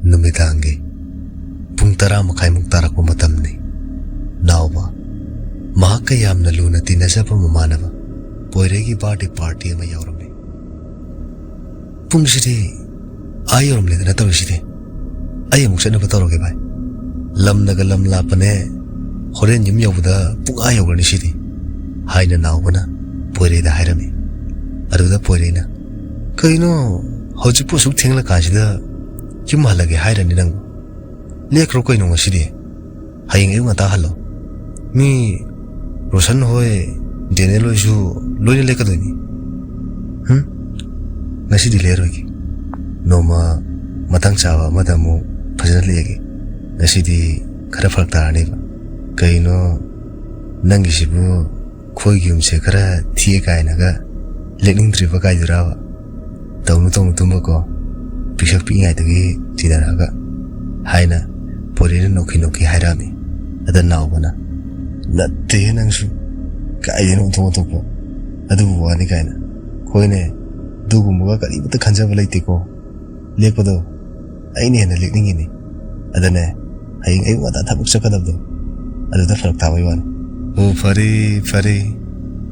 Numidangi Pung tara makaimuk tarak matamni Nauba Mahaka yamna luna tinasapa mamanava Poiregi party ama yaurami Pung sidi Ayaurami na tawishidi Ayamuk sana patoroge bai Lam naga lam lapane Horen yum yawda pung ayawrani sidi Haina naubana Poireda hairami Aruda poirena Kaino Hojipu suk tingla kansida Yum halage hairani nangu Lek roko ino ngasidi Haying ewa ta halo Mi Rosan hoy Denelo isu Loini leka doni Ngasidi lero iki Noma Matang cawa madamu Pajana legi Ngasidi Kara farak tarani ba Kaino Nangisibu Khoi gyumse kara Thiye kaya naga Lekning tripa kaya durawa Taunu tumba ko Pishak pi ngay tagi Tidaraga Haina Porina noki hairami Ada naubana Natte nangsu Kaya din untung po Adu buwani kaya na Khoi ne Dugumuga karibata kanjaba laiti ko Lekpado Aini hena lekning ini Ada ne Haying ayu mata tabuk sakadabdo Adu da farak tawa iwan Oh fari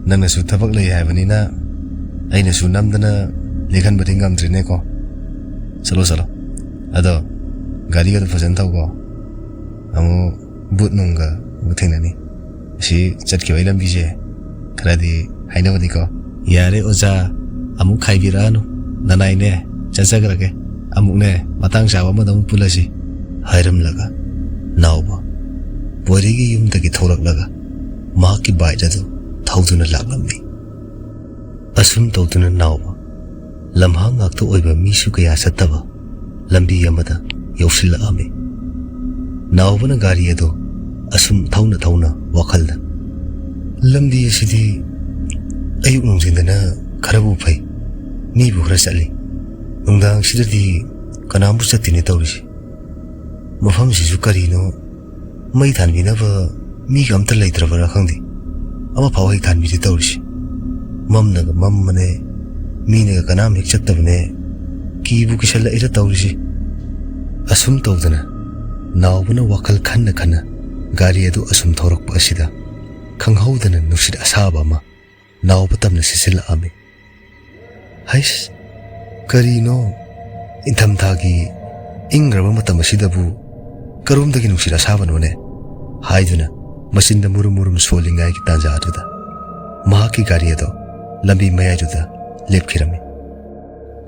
Nang nasu tabak lay haibani na Ay nasu namdana Lekhan badi ngamdri ne ko Salo Ado Gari ka to fajan tau ko Amu But nunga Buting nani Si chat kiwa ilam bije Karadi Haina badi ko Yare oza Amuk khaibira anu Nanay ne Chasagarake Amuk ne Matang sawa madamuk pulasi Hairam laga Nauba Poiregi yum dagi thorak laga Mahaki baida tu Thauduna laglamni Asum tauduna nauba Lamha ngakto oiba misu kaya sataba Lambi yamada Yausila ame Nauba na gari ado Asum thauna Wakalda Lambi yasidi Ayuk nungzindana Karabu pai Nibu kharasali Nungdang sidadi Kanambu satini taurisi Mafam sisu karino May thanbina ba Mi kamta laitrabara khangdi Ama pawai thanbiti taurisi Mamnaga mammane Minaga kanam hik chattabane Kibu kishala ira taurisi Asum taudana Naubana wakal khanna Gari adu asum thorak pa asida Khanghaudana nusid asaba ma Nauba tamna sisila ame Hais Karino Intam thagi Ingraba matam asidabu Karumdagi nusid asaba nune Haiduna Masinda murum solingai ki tanja aduda Mahaki gari ado Lambi maya aduda Lepkirame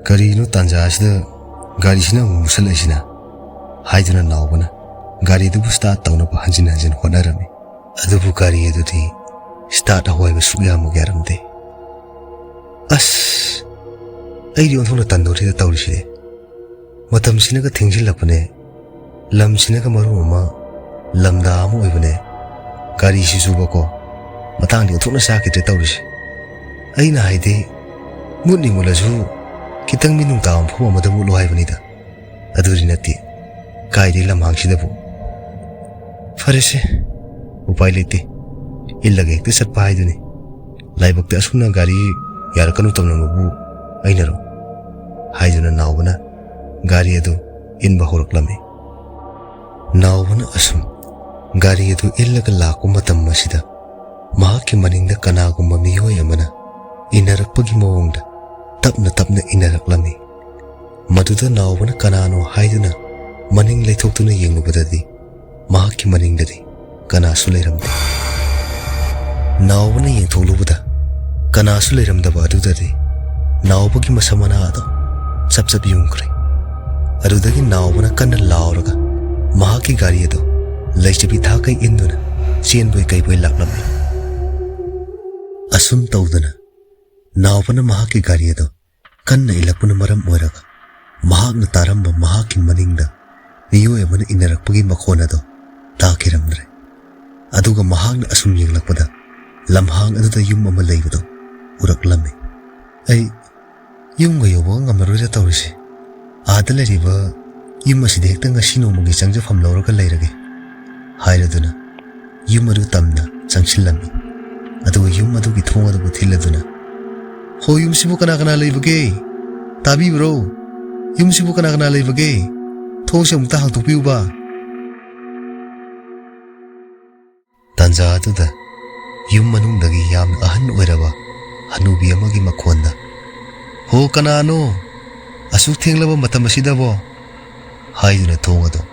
Karino tanja asida Gari sina musala isina Haiduna naubana Gari dubu start tauna pa hanjin honarame Adubu gari ado di Start ahoy ba sugya mo gyaramde As Aidi onthona tandori da taurisi Matam sinaga thingsil lapane Lam sinaga maru ama Lamda amu oibane Gari sisuba ko Matang di onthona sakit taurisi Aina haide Mutni mulasu Kitang minung taam pho madamu lohai banida Aduri nati Kaidi lamhang sidabu Farese Upai liti Illage ekte satpa haiduni Laibakte asuna gari Yarakanu tamna mabu Ainaro Haiduna naubana Gari adu Inba horaklami Naubana asum Gari adu illaga laku matam masida Mahaki maningda kanagumma mihoy amana Inarakpagi mawongda Tapna inaraklami Maduda naubana kanano haiduna Maning leithoktuna yenglubadadi Mahaki maningdadi Kanasu leiramde Naubana yengthoklubada Kanasu leiramdaba adudadi Naubagi masamana ado Sapsap yungkre Adudagi naubana kanna lauraga Mahaki gari ado Laichabi thakai induna Sienboi kaiboi laklami Asum taudana Naubana mahaki gari ado Kanna ilakpuna maram oiraga Mahakna taramba mahaki maningda Niyoy amana inarakpagi makhona do Takiramdre Aduga mahakna asum yenglakpada Lamhang aduda yum ama laibado Uraklami Ay Yung gayawa ngamaroida taurisi Aada lariba Yung asidi hekta nga sinumagi changjafam lauraga lairage Hairaduna Yung adu tamna changsilami Aduga yung adugi thong adugu thiladuna Ho yung sibu kana laibage Tabi bro Yung sibu kana laibage thong se mukta hang tu piu ba tanja atuda yum manung dagi yam ahan oiraba hanubi amagi makhonda ho kanano asuk thenglaba matam asida bo haiduna thong ado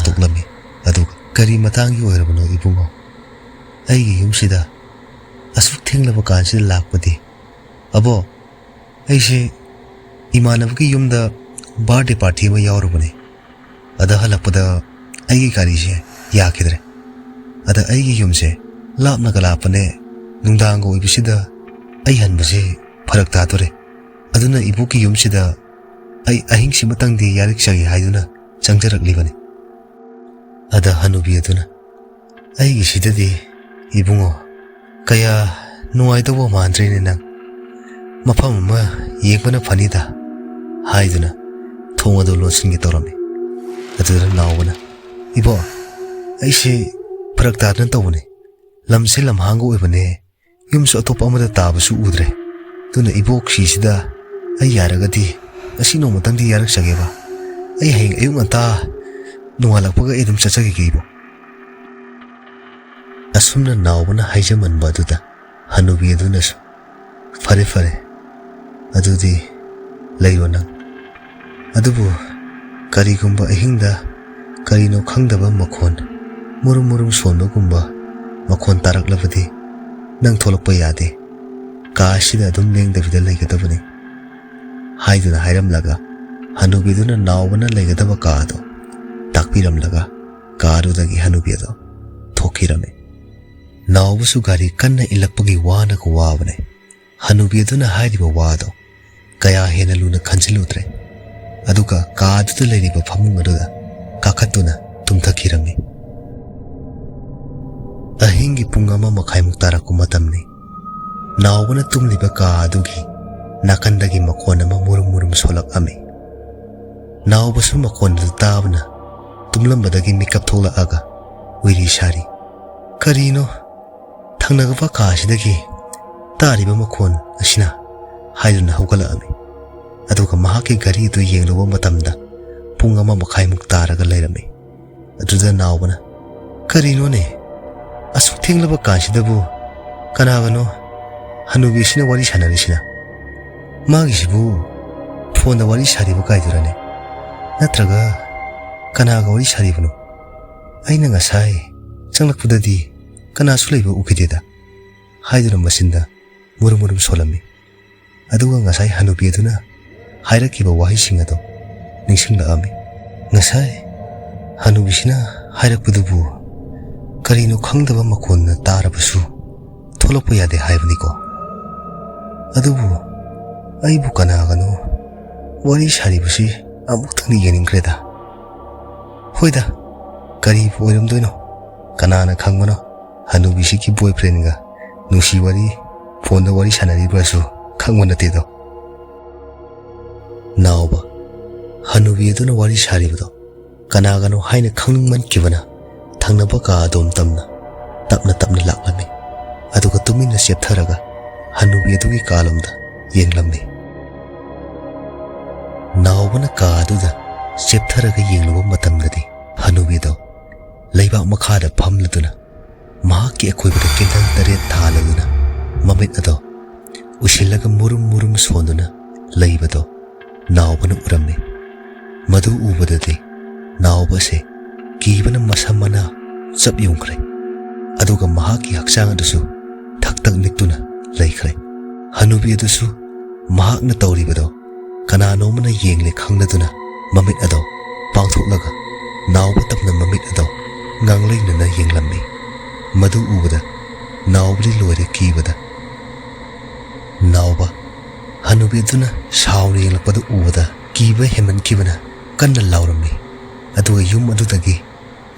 tuklami adu kari matangi oirabano ibungo aigi yum sida asuk thenglaba kansi lakpadi abo aise imanabki yumda birthday party ma yaurubane ada halakpada aigi kari se yakidre ada aigi yumse lapna kalapane nungdang go ibisida ai hanbase pharak ta tore aduna ibuki yumsida ai ahing si matangdi yarik sagi haiduna changjarak libane ada hanubi aduna aigi sidadi ibungo kaya nuai to bo mantre ne nang mafam ma yekbana phanida haiduna thonga do losin gi torami adura nawbana ibo aise pharak ta nan tawne lamse lamhango ibane yumso atop amada tabasu udre tuna ibok sisida ai yaragadi asi no matangdi yarak sageba ai heng ayung anta nualakpaga edum chachagi gibo asumna nawbana haijaman baduda hanubi aduna fare fare adudi layona adubu kari gumba ahingda kari no khangdaba makhon murum murum sonba gumba makhon tarak labadi nang tholakpa yade ka sida dum leng davida laigadabani haiduna hairam laga hanubi duna nawbana laigadaba ka do takpiram laga karu dagi hanubi do thokirame nawbu su gari kanna ilakpagi wana ko wabane hanubi duna hairiba wado kaya hena luna khansiludre aduka kaadu leiriba phamung aduda kakhatuna tumthakirami ahingi pungama makhai muktara kumatamni nawbana tumliba kaadugi nakandagi makhona ma murum murum solak ami nawbasu makhona tabna tumlambadagi mikap thola aga wiri shari karino thangnaga kaasidagi tariba makhon asina haiduna hugala ami aduga mahaki gari du yengluba matamda pungama makhai muktaraga leirami aduda nawbana karino ne asuk thenglaba kansidabu kanagano hanubi sina wari sanarisina magi sibu phone da wari sariba kaidurane natraga kanaga wari saribano aina ngasai changlakpudadi kana suleiba ukideda haidura masinda murum solami aduga ngasai hanubi aduna hairakiba wahi singado ningsingla ami ngasai hanubi sina hairakpudubu karino khangdaba makhonna tarabasu tholokpa yade haibniko adubu aibu kanagano wari saribasi amuktangni yeningkreda hoida kari oiramdoino kanana khangmano hanubi si ki boyfriend ga nusi wari phone da wari sanaribasu khangmana tedo nawba hanubi aduna wari saribado kanagano haina khangman kibana thangnaba ka adom tamna tapna laklami aduga tumina septharaga hanubi adugi kalamda yenglami nawbana ka aduda septharaga yengluba matamdadi hanubi do leiba makhada phamladuna mahaki akoibada kendal tare thaladuna mamit ado usilaga murum sonduna leibado nawbana urami madu ubadadi nawba se kibana masamana chap yongkre aduga mahaki hakchang adusu thaktak niktuna leikhre hanubi adusu mahakna tawribado kanano mana yengle khangladuna mamit ado pangthoklaga nawba tapna mamit ado ngangleina yenglammi madu ubada nawbli loire kibada nawba hanubi aduna sauni yelakpada ubada kiba heman kibana kanna laurammi aduga yum adudagi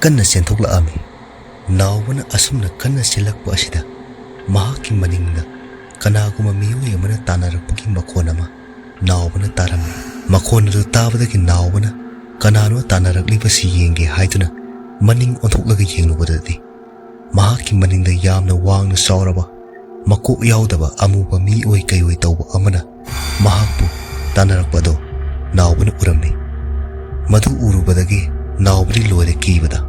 kanna senthokla ami nawbana asumna kanna selakpa asida mahaki maningda kanaguma miyoi amana tanarakpagi makhonama nawbana tarammi makhonadu tabadagi nawbana kanano tanaraklibasi yenge haiduna maning onthoklaga yenglubadadi mahaki maningda yamna wangna sauraba makok yaudaba amuba miyoi kayoi tawba amana mahakpu tanarakpado nawbana urammi Madu urubadagi naubri loire kibada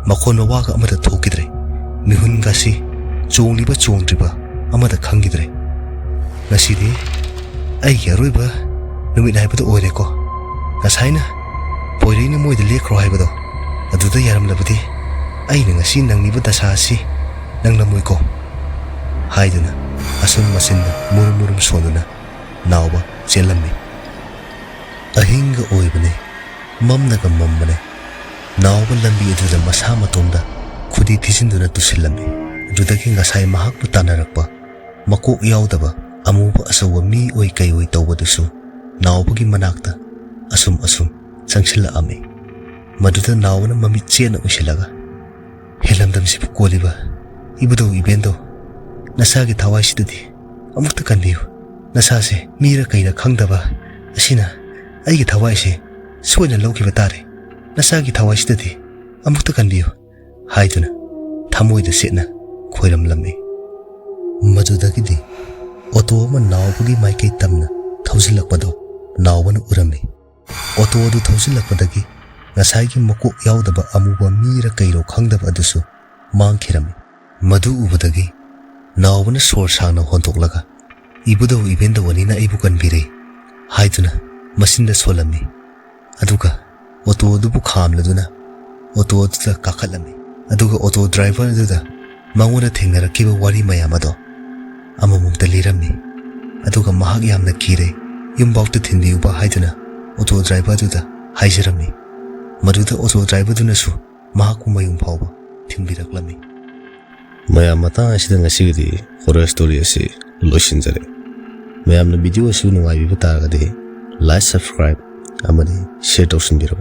makon mawaga amada thokidre mihun gasi chongliba chongdriba amada khangidre ngasidi ai yaroiba numit haibada oire ko ngasaina poireina moide lekro haibado aduda yaramlabadi aina ngasi nangniba dasa asi nanglamoi ko haiduna asum masinda murum sonuna nauba chelammi ahinga oibane mamnaga mammane nauba lambi aduda masa matomda khudi thisinduna tusillammi adudagi ngasai mahakpu tanarakpa makok yaudaba amuba asawa mi oi kai oi tawbadusu naubagi manakta asum sangsila ame maduda nawana mami chena usilaga helamdam sipu koliba ibudo ibendo nasagi thawai sidadi amukta kanbiu nasase mira kaina khangdaba asina aigi thawai se soina lawkiba tare nasagi thawai sidadi amukta kanbiu haiduna thamoida setna khoiram lammi madudagidi auto ma nawbugi maikai tamna thausilakpado nawbana urami auto adu thausilakpadagi ngasai makok yaudaba amuba mira kairo khangdaba adusu mangkhirami madu ubadagi nawbana sor sangna hontoklaga ibudo ibendo wanina ibu kanbire haiduna masinda solami aduga auto adubu khamladuna auto aduda kakhalami aduga auto driver aduda mangona thengnarakkiba wari mayamado amamukta lirami aduga mahak yamna kire yumbauta thinbiuba haiduna auto driver aduda haijirami maduda auto driver dunasu mahakku mayum phauba thinbiraklami mayam mata asida ngasigidi horror story ase loisinjare mayamna video asu nungai bi taragade like subscribe amani share tawsinbiro